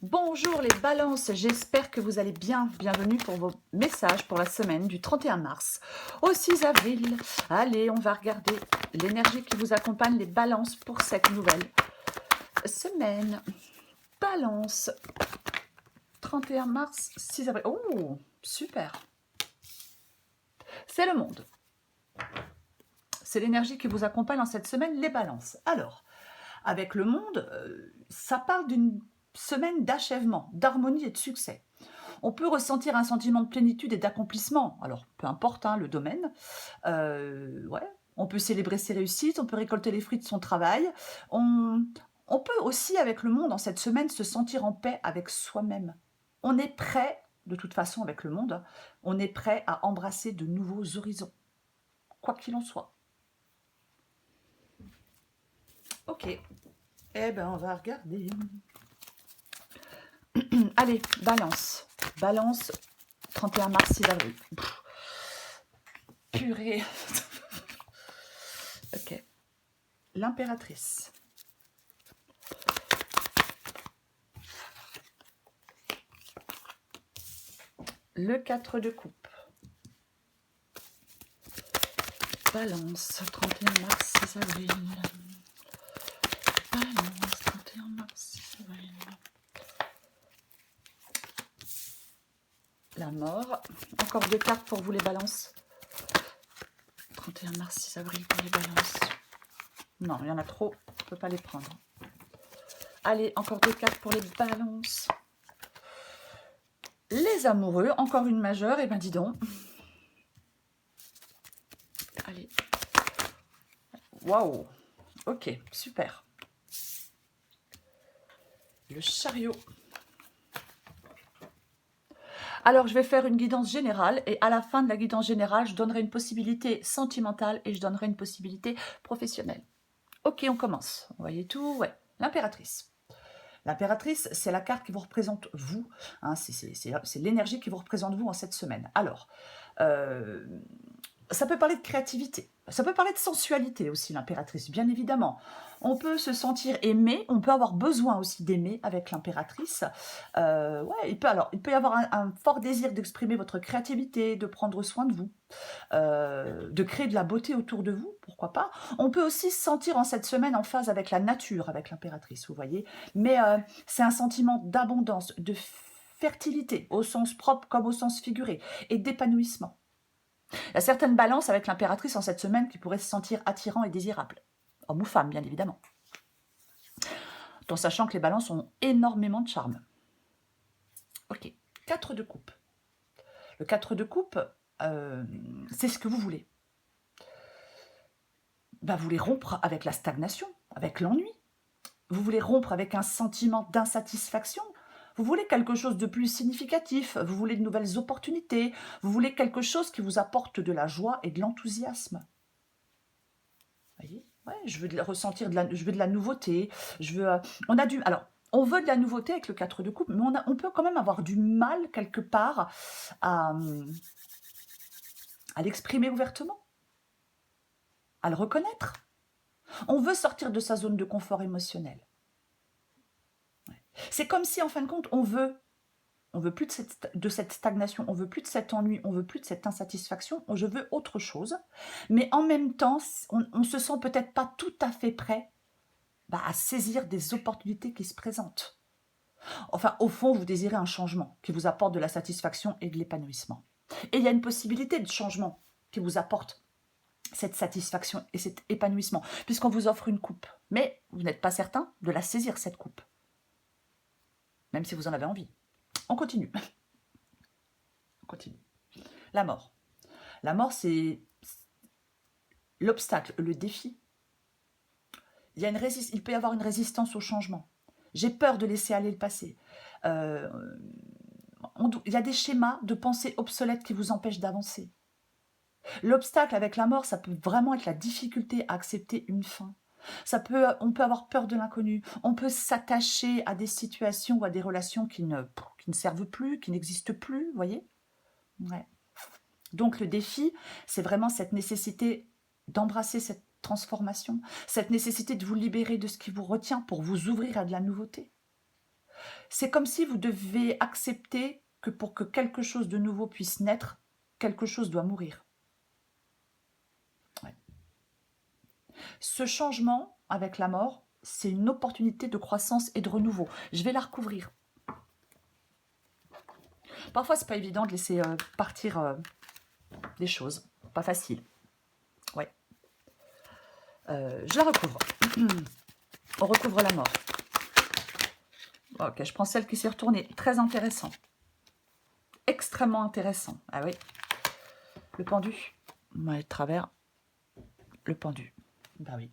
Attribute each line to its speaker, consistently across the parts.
Speaker 1: Bonjour les balances, j'espère que vous allez bien. Bienvenue pour vos messages pour la semaine du 31 mars au 6 avril. Allez, on va regarder l'énergie qui vous accompagne, les balances pour cette nouvelle semaine. Balance, 31 mars, 6 avril. Oh, super. C'est le monde. C'est l'énergie qui vous accompagne en cette semaine, les balances. Alors, avec le monde, ça parle d'une semaine d'achèvement, d'harmonie et de succès. On peut ressentir un sentiment de plénitude et d'accomplissement, alors peu importe le domaine. Ouais. On peut célébrer ses réussites, on peut récolter les fruits de son travail. On peut aussi, avec le monde, en cette semaine, se sentir en paix avec soi-même. On est prêt, de toute façon, avec le monde, on est prêt à embrasser de nouveaux horizons, quoi qu'il en soit. Ok, eh ben on va regarder. Allez, balance. Balance, 31 mars, 6 avril. Purée. Ok. L'impératrice. Le 4 de coupe. Balance, 31 mars, 6 avril. Balance, 31 mars, 6 avril. La mort. Encore deux cartes pour vous les balances. 31 mars, 6 avril pour les balances. Non, il y en a trop, on ne peut pas les prendre. Allez, encore deux cartes pour les balances. Les amoureux, encore une majeure, et ben dis donc. Allez. Waouh. Ok, super. Le chariot. Alors, je vais faire une guidance générale et à la fin de la guidance générale, je donnerai une possibilité sentimentale et je donnerai une possibilité professionnelle. Ok, on commence. Vous voyez tout? Ouais. L'impératrice. L'impératrice, c'est la carte qui vous représente vous. Hein, c'est l'énergie qui vous représente vous en cette semaine. Alors, euh, ça peut parler de créativité. Ça peut parler de sensualité aussi, l'impératrice, bien évidemment. On peut se sentir aimé, on peut avoir besoin aussi d'aimer avec l'impératrice. Ouais, il peut y avoir un fort désir d'exprimer votre créativité, de prendre soin de vous, de créer de la beauté autour de vous, pourquoi pas. On peut aussi se sentir en cette semaine en phase avec la nature, avec l'impératrice, vous voyez. Mais c'est un sentiment d'abondance, de fertilité, au sens propre comme au sens figuré, et d'épanouissement. Il y a certaines balances avec l'impératrice en cette semaine qui pourraient se sentir attirants et désirables. Homme ou femme, bien évidemment. Tout en sachant que les balances ont énormément de charme. Ok, 4 de coupe. Le 4 de coupe, c'est ce que vous voulez. Vous voulez rompre avec la stagnation, avec l'ennui. Vous voulez rompre avec un sentiment d'insatisfaction. Vous voulez quelque chose de plus significatif. Vous voulez de nouvelles opportunités. Vous voulez quelque chose qui vous apporte de la joie et de l'enthousiasme. Vous voyez? Ouais, je veux ressentir je veux de la nouveauté. Je veux, alors, on veut de la nouveauté avec le 4 de coupe, mais on peut quand même avoir du mal quelque part à l'exprimer ouvertement, à le reconnaître. On veut sortir de sa zone de confort émotionnel. Ouais. C'est comme si, en fin de compte, on veut plus de cette stagnation, on veut plus de cet ennui, on veut plus de cette insatisfaction, je veux autre chose. Mais en même temps, on se sent peut-être pas tout à fait prêt à saisir des opportunités qui se présentent. Enfin, au fond, vous désirez un changement qui vous apporte de la satisfaction et de l'épanouissement. Et il y a une possibilité de changement qui vous apporte cette satisfaction et cet épanouissement, puisqu'on vous offre une coupe. Mais vous n'êtes pas certain de la saisir, cette coupe, même si vous en avez envie. On continue. On continue. La mort. La mort, c'est l'obstacle, le défi. Il peut y avoir une résistance au changement. J'ai peur de laisser aller le passé. Il y a des schémas de pensée obsolètes qui vous empêchent d'avancer. L'obstacle avec la mort, ça peut vraiment être la difficulté à accepter une fin. On peut avoir peur de l'inconnu. On peut s'attacher à des situations ou à des relations qui ne servent plus, qui n'existent plus, vous voyez? Ouais. Donc le défi, c'est vraiment cette nécessité d'embrasser cette transformation, cette nécessité de vous libérer de ce qui vous retient pour vous ouvrir à de la nouveauté. C'est comme si vous devez accepter que pour que quelque chose de nouveau puisse naître, quelque chose doit mourir. Ouais. Ce changement avec la mort, c'est une opportunité de croissance et de renouveau. Je vais la recouvrir. Parfois, c'est pas évident de laisser partir des choses. Pas facile. Ouais. Je la recouvre. On recouvre la mort. Ok, je prends celle qui s'est retournée. Très intéressant. Extrêmement intéressant. Ah oui. Le pendu. Ouais, de travers. Le pendu. Bah oui.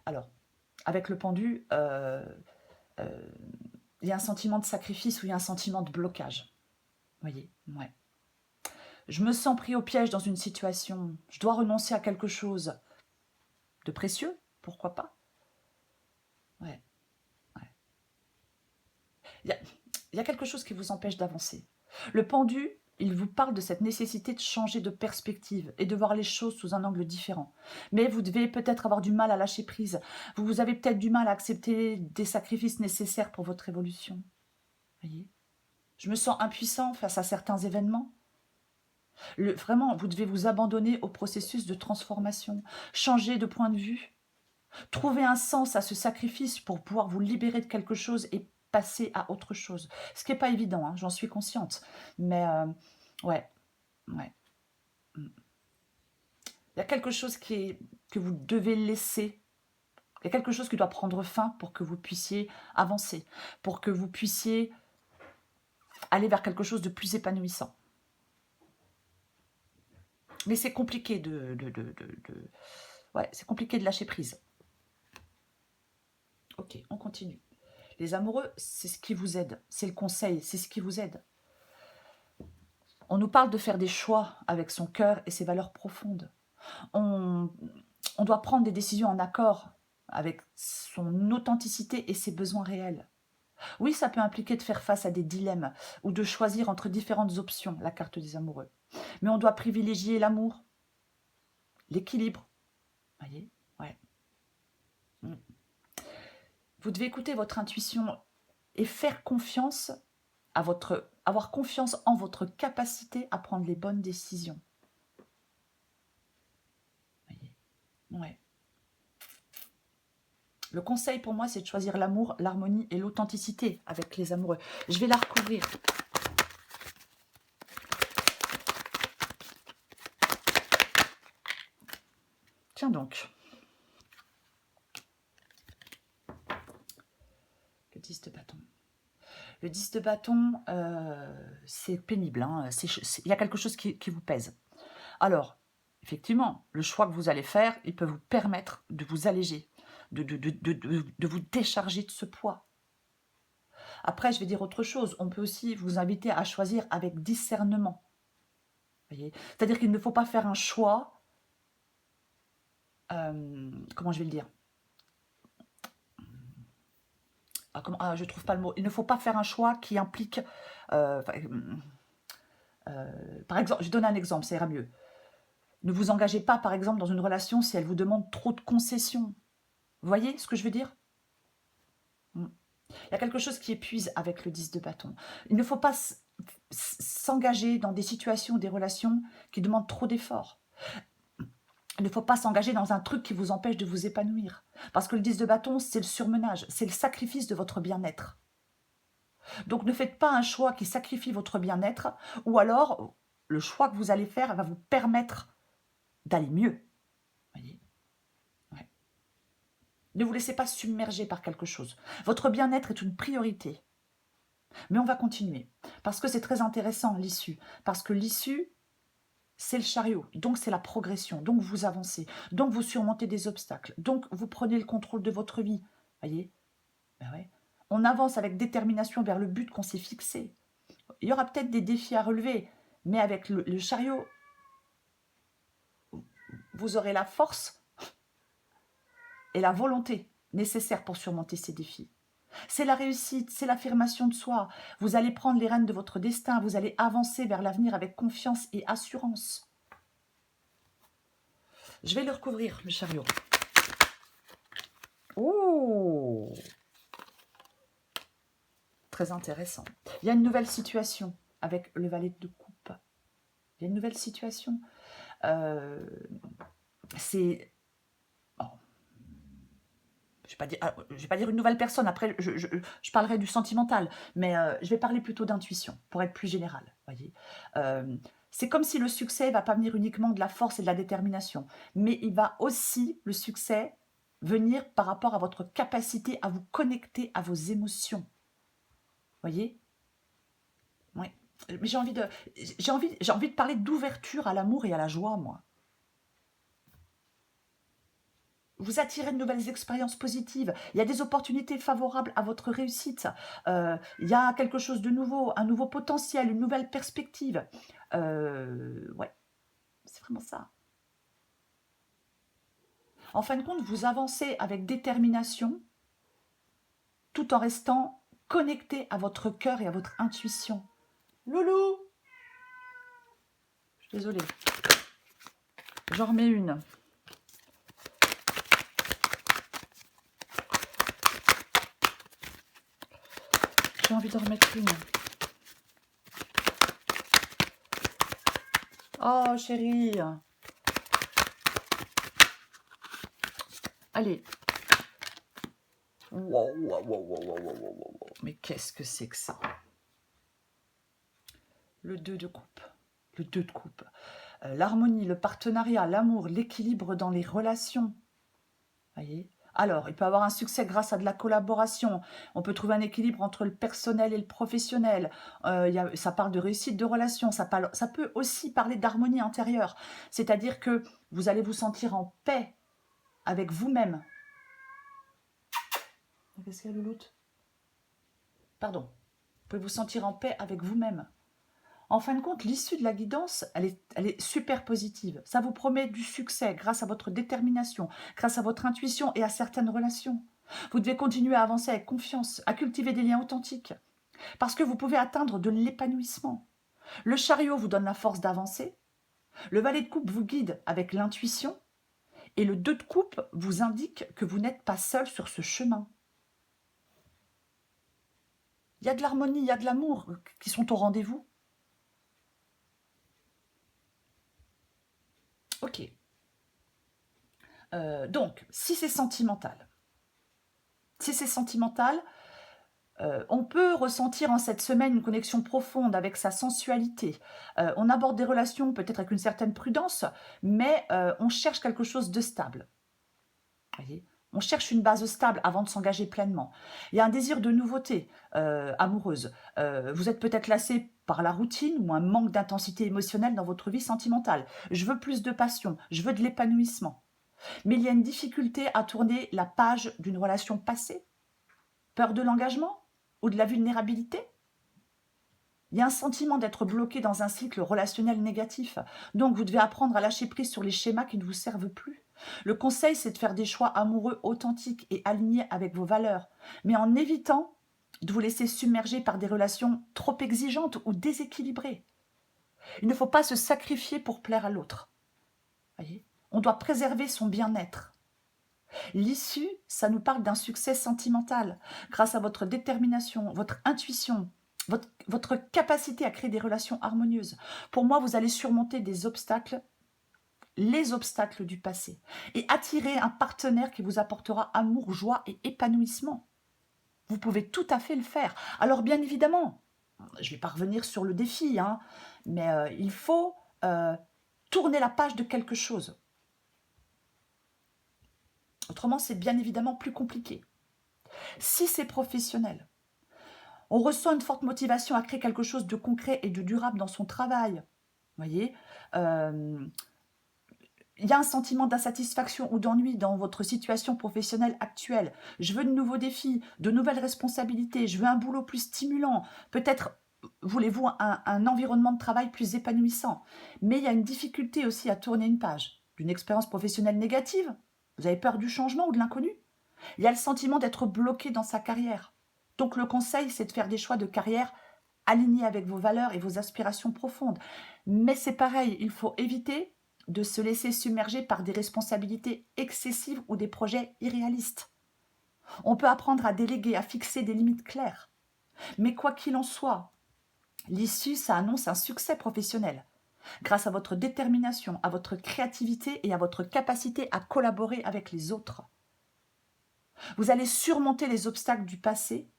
Speaker 1: Alors, avec le pendu, il y a un sentiment de sacrifice ou il y a un sentiment de blocage. Vous voyez? Ouais. Je me sens pris au piège dans une situation. Je dois renoncer à quelque chose de précieux. Pourquoi pas? Ouais. Ouais. Il y a quelque chose qui vous empêche d'avancer. Le pendu, il vous parle de cette nécessité de changer de perspective et de voir les choses sous un angle différent. Mais vous devez peut-être avoir du mal à lâcher prise. Vous avez peut-être du mal à accepter des sacrifices nécessaires pour votre évolution. Voyez? Je me sens impuissant face à certains événements. Vraiment, vous devez vous abandonner au processus de transformation, changer de point de vue, trouver un sens à ce sacrifice pour pouvoir vous libérer de quelque chose et passer à autre chose. Ce qui n'est pas évident, hein, j'en suis consciente. Mais ouais, ouais. Il y a quelque chose que vous devez laisser. Il y a quelque chose qui doit prendre fin pour que vous puissiez avancer, pour que vous puissiez aller vers quelque chose de plus épanouissant. Mais c'est compliqué ouais, c'est compliqué de lâcher prise. Ok, on continue. Les amoureux, c'est ce qui vous aide. C'est le conseil, c'est ce qui vous aide. On nous parle de faire des choix avec son cœur et ses valeurs profondes. On doit prendre des décisions en accord avec son authenticité et ses besoins réels. Oui, ça peut impliquer de faire face à des dilemmes ou de choisir entre différentes options, la carte des amoureux. Mais on doit privilégier l'amour, l'équilibre. Voyez? Ouais. Vous devez écouter votre intuition et faire confiance avoir confiance en votre capacité à prendre les bonnes décisions. Voyez? Ouais. Le conseil pour moi, c'est de choisir l'amour, l'harmonie et l'authenticité avec les amoureux. Je vais la recouvrir. Tiens donc. Le 10 de bâton. Le 10 de bâton, c'est pénible. Hein. Il y a quelque chose qui vous pèse. Alors, effectivement, le choix que vous allez faire, il peut vous permettre de vous alléger, de vous décharger de ce poids. Après, je vais dire autre chose. On peut aussi vous inviter à choisir avec discernement. C'est-à-dire qu'il ne faut pas faire un choix, comment je vais le dire? Je ne trouve pas le mot. Il ne faut pas faire un choix qui implique, par exemple, je donne un exemple, ça ira mieux. Ne vous engagez pas, par exemple, dans une relation si elle vous demande trop de concessions. Vous voyez ce que je veux dire? Il y a quelque chose qui épuise avec le 10 de bâton. Il ne faut pas s'engager dans des situations, des relations qui demandent trop d'efforts. Il ne faut pas s'engager dans un truc qui vous empêche de vous épanouir. Parce que le 10 de bâton, c'est le surmenage, c'est le sacrifice de votre bien-être. Donc ne faites pas un choix qui sacrifie votre bien-être, ou alors le choix que vous allez faire va vous permettre d'aller mieux. Voyez? Ouais. Ne vous laissez pas submerger par quelque chose. Votre bien-être est une priorité. Mais on va continuer, parce que c'est très intéressant l'issue. Parce que l'issue, c'est le chariot, donc c'est la progression, donc vous avancez, donc vous surmontez des obstacles, donc vous prenez le contrôle de votre vie. Voyez? Ben ouais. On avance avec détermination vers le but qu'on s'est fixé. Il y aura peut-être des défis à relever, mais avec le chariot, vous aurez la force et la volonté nécessaires pour surmonter ces défis. C'est la réussite, c'est l'affirmation de soi. Vous allez prendre les rênes de votre destin, vous allez avancer vers l'avenir avec confiance et assurance. Je vais le recouvrir, le chariot. Oh! Très intéressant. Il y a une nouvelle situation avec le valet de coupe. Il y a une nouvelle situation. C'est... oh, je vais pas dire une nouvelle personne, après je parlerai du sentimental, mais je vais parler plutôt d'intuition, pour être plus général, voyez. C'est comme si le succès va pas venir uniquement de la force et de la détermination, mais il va aussi, le succès, venir par rapport à votre capacité à vous connecter à vos émotions, voyez. Oui. Mais j'ai envie de parler d'ouverture à l'amour et à la joie, moi. Vous attirez de nouvelles expériences positives. Il y a des opportunités favorables à votre réussite. Il y a quelque chose de nouveau, un nouveau potentiel, une nouvelle perspective. Ouais, c'est vraiment ça. En fin de compte, vous avancez avec détermination tout en restant connecté à votre cœur et à votre intuition. Loulou! Je suis désolée. J'en remets une. J'ai envie d'en remettre une. Oh, chérie. Allez. Wow, wow, wow, wow, wow, wow, wow. Mais qu'est-ce que c'est que ça? Le 2 de coupe. Le 2 de coupe. L'harmonie, le partenariat, l'amour, l'équilibre dans les relations. Voyez? Alors, il peut avoir un succès grâce à de la collaboration. On peut trouver un équilibre entre le personnel et le professionnel. Ça parle de réussite de relation. Ça peut aussi parler d'harmonie intérieure. C'est-à-dire que vous allez vous sentir en paix avec vous-même. Qu'est-ce qu'il y a, Louloute? Pardon. Vous pouvez vous sentir en paix avec vous-même. En fin de compte, l'issue de la guidance, elle est super positive. Ça vous promet du succès grâce à votre détermination, grâce à votre intuition et à certaines relations. Vous devez continuer à avancer avec confiance, à cultiver des liens authentiques, parce que vous pouvez atteindre de l'épanouissement. Le chariot vous donne la force d'avancer, le valet de coupe vous guide avec l'intuition, et le 2 de coupe vous indique que vous n'êtes pas seul sur ce chemin. Il y a de l'harmonie, il y a de l'amour qui sont au rendez-vous. Ok. Donc, si c'est sentimental, on peut ressentir en cette semaine une connexion profonde avec sa sensualité. On aborde des relations peut-être avec une certaine prudence, mais on cherche quelque chose de stable. Voyez, on cherche une base stable avant de s'engager pleinement. Il y a un désir de nouveauté amoureuse. Vous êtes peut-être lassé par la routine ou un manque d'intensité émotionnelle dans votre vie sentimentale. Je veux plus de passion, je veux de l'épanouissement. Mais il y a une difficulté à tourner la page d'une relation passée. Peur de l'engagement ou de la vulnérabilité. Il y a un sentiment d'être bloqué dans un cycle relationnel négatif. Donc, vous devez apprendre à lâcher prise sur les schémas qui ne vous servent plus. Le conseil, c'est de faire des choix amoureux authentiques et alignés avec vos valeurs, mais en évitant de vous laisser submerger par des relations trop exigeantes ou déséquilibrées. Il ne faut pas se sacrifier pour plaire à l'autre. Voyez ? On doit préserver son bien-être. L'issue, ça nous parle d'un succès sentimental, grâce à votre détermination, votre intuition, votre capacité à créer des relations harmonieuses. Pour moi, vous allez surmonter des obstacles, les obstacles du passé, et attirer un partenaire qui vous apportera amour, joie et épanouissement. Vous pouvez tout à fait le faire. Alors bien évidemment, je ne vais pas revenir sur le défi, hein, mais il faut tourner la page de quelque chose. Autrement, c'est bien évidemment plus compliqué. Si c'est professionnel, on ressent une forte motivation à créer quelque chose de concret et de durable dans son travail. Vous voyez, il y a un sentiment d'insatisfaction ou d'ennui dans votre situation professionnelle actuelle. Je veux de nouveaux défis, de nouvelles responsabilités, je veux un boulot plus stimulant. Peut-être voulez-vous un environnement de travail plus épanouissant. Mais il y a une difficulté aussi à tourner une page d'une expérience professionnelle négative. Vous avez peur du changement ou de l'inconnu. Il y a le sentiment d'être bloqué dans sa carrière. Donc le conseil, c'est de faire des choix de carrière alignés avec vos valeurs et vos aspirations profondes. Mais c'est pareil, il faut éviter de se laisser submerger par des responsabilités excessives ou des projets irréalistes. On peut apprendre à déléguer, à fixer des limites claires. Mais quoi qu'il en soit, l'issue, ça annonce un succès professionnel. Grâce à votre détermination, à votre créativité et à votre capacité à collaborer avec les autres. Vous allez surmonter les obstacles du passé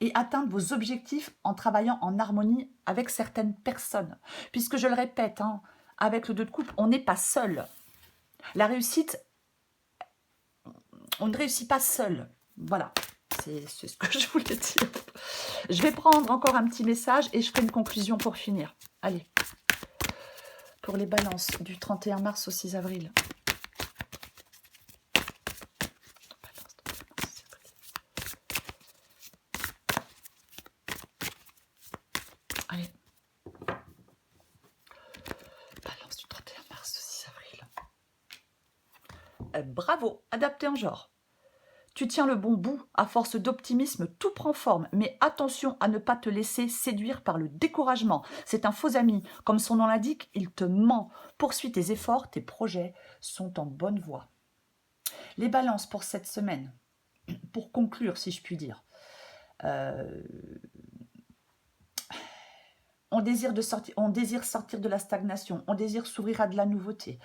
Speaker 1: et atteindre vos objectifs en travaillant en harmonie avec certaines personnes. Puisque je le répète, hein, avec le 2 de coupe, on n'est pas seul. La réussite, on ne réussit pas seul. Voilà, c'est ce que je voulais dire. Je vais prendre encore un petit message et je ferai une conclusion pour finir. Allez, pour les balances du 31 mars au 6 avril. Allez. Balance du 31 mars au 6 avril. Bravo, adapté en genre. Tu tiens le bon bout, à force d'optimisme, tout prend forme, mais attention à ne pas te laisser séduire par le découragement. C'est un faux ami, comme son nom l'indique, il te ment. Poursuis tes efforts, tes projets sont en bonne voie. Les balances pour cette semaine, pour conclure si je puis dire. On désire sortir de la stagnation, on désire s'ouvrir à de la nouveauté.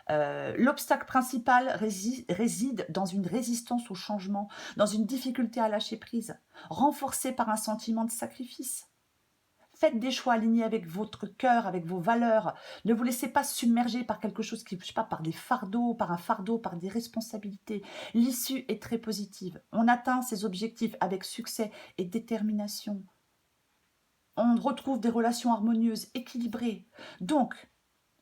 Speaker 1: L'obstacle principal réside dans une résistance au changement, dans une difficulté à lâcher prise, renforcée par un sentiment de sacrifice. Faites des choix alignés avec votre cœur, avec vos valeurs. Ne vous laissez pas submerger par quelque chose qui, je sais pas, par des fardeaux, par un fardeau, par des responsabilités. L'issue est très positive. On atteint ses objectifs avec succès et détermination. On retrouve des relations harmonieuses, équilibrées. Donc,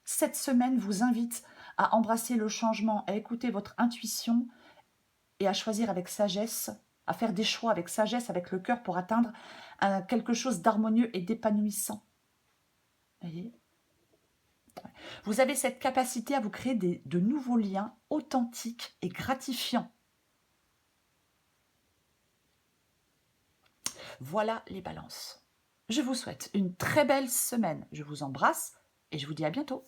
Speaker 1: cette semaine vous invite à embrasser le changement, à écouter votre intuition et à choisir avec sagesse, à faire des choix avec sagesse, avec le cœur pour atteindre quelque chose d'harmonieux et d'épanouissant. Voyez ? Vous avez cette capacité à vous créer de nouveaux liens authentiques et gratifiants. Voilà les balances. Je vous souhaite une très belle semaine. Je vous embrasse et je vous dis à bientôt.